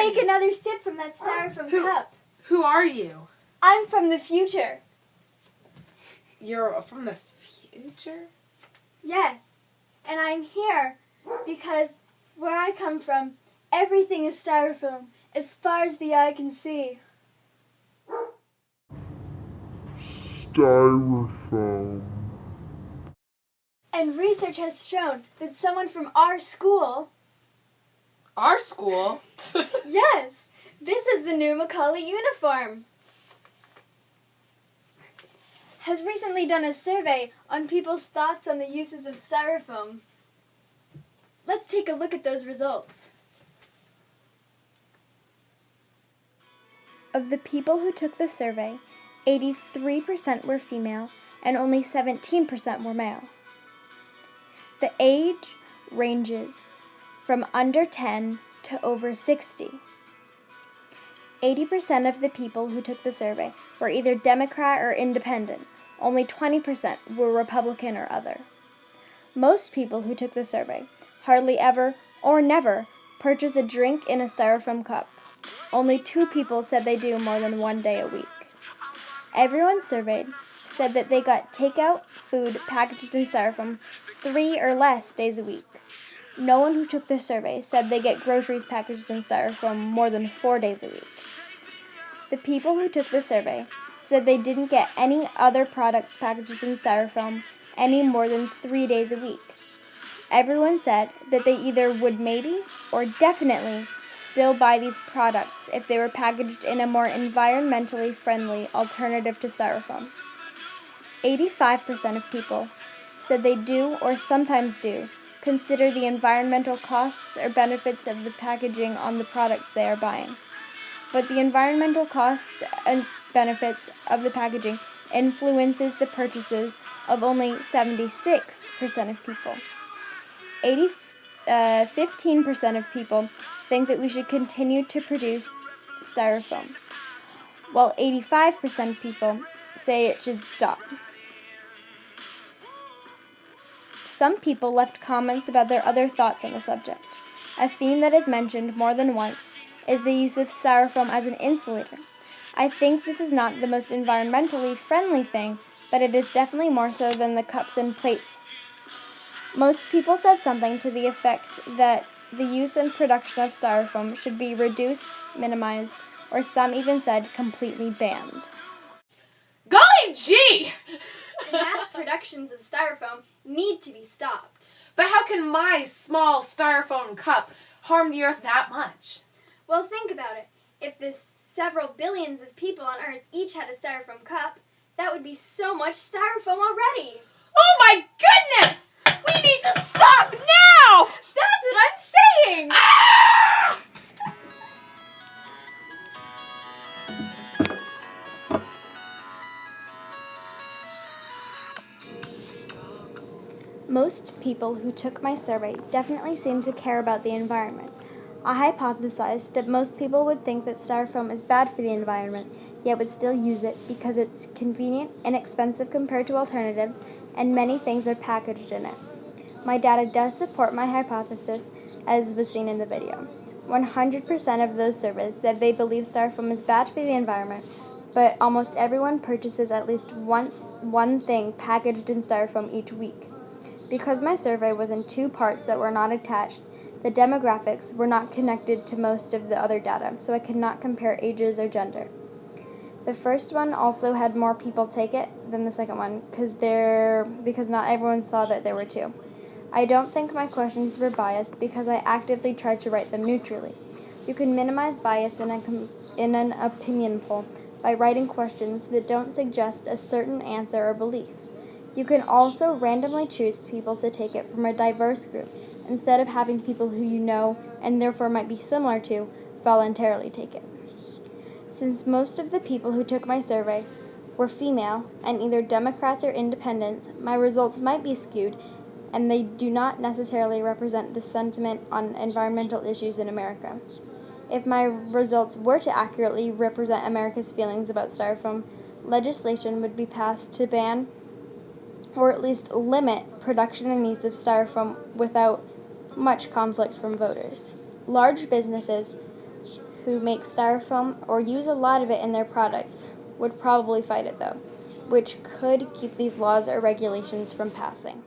Take another sip from that styrofoam cup. Who are you? I'm from the future. You're from the future? Yes, and I'm here because where I come from, everything is styrofoam as far as the eye can see. Styrofoam. And research has shown that someone from our school, Our school? yes, this is the new Macaulay uniform, has recently done a survey on people's thoughts on the uses of styrofoam. Let's take a look at those results. Of the people who took the survey, 83% were female and only 17% were male. The age ranges from under 10 to over 60. 80% of the people who took the survey were either Democrat or Independent. Only 20% were Republican or other. Most people who took the survey hardly ever or never purchase a drink in a styrofoam cup. Only 2 people said they do more than 1 day a week. Everyone surveyed said that they got takeout food packaged in styrofoam 3 or less days a week. No one who took the survey said they get groceries packaged in styrofoam more than 4 days a week. The people who took the survey said they didn't get any other products packaged in styrofoam any more than 3 days a week. Everyone said that they either would maybe or definitely still buy these products if they were packaged in a more environmentally friendly alternative to styrofoam. 85% of people said they do or sometimes do consider the environmental costs or benefits of the packaging on the products they are buying. But the environmental costs and benefits of the packaging influences the purchases of only 76% of people. 15% of people think that we should continue to produce styrofoam, while 85% of people say it should stop. Some people left comments about their other thoughts on the subject. A theme that is mentioned more than once is the use of styrofoam as an insulator. I think this is not the most environmentally friendly thing, but it is definitely more so than the cups and plates. Most people said something to the effect that the use and production of styrofoam should be reduced, minimized, or some even said completely banned. Golly gee! Mass productions of styrofoam need to be stopped. But how can my small styrofoam cup harm the earth that much? Well, think about it. If the several billions of people on Earth each had a styrofoam cup, that would be so much styrofoam already. Oh my goodness! We need to stop now! That's what I'm saying! Ah! Most people who took my survey definitely seem to care about the environment. I hypothesized that most people would think that styrofoam is bad for the environment, yet would still use it because it's convenient, inexpensive compared to alternatives, and many things are packaged in it. My data does support my hypothesis, as was seen in the video. 100% of those surveys said they believe styrofoam is bad for the environment, but almost everyone purchases at least one thing packaged in styrofoam each week. Because my survey was in 2 parts that were not attached, the demographics were not connected to most of the other data, so I could not compare ages or gender. The first one also had more people take it than the second one, because not everyone saw that there were 2. I don't think my questions were biased because I actively tried to write them neutrally. You can minimize bias in an opinion poll by writing questions that don't suggest a certain answer or belief. You can also randomly choose people to take it from a diverse group, instead of having people who you know and therefore might be similar to voluntarily take it. Since most of the people who took my survey were female and either Democrats or Independents, my results might be skewed, and they do not necessarily represent the sentiment on environmental issues in America. If my results were to accurately represent America's feelings about styrofoam, legislation would be passed to ban or at least limit production and use of styrofoam without much conflict from voters. Large businesses who make styrofoam or use a lot of it in their products would probably fight it though, which could keep these laws or regulations from passing.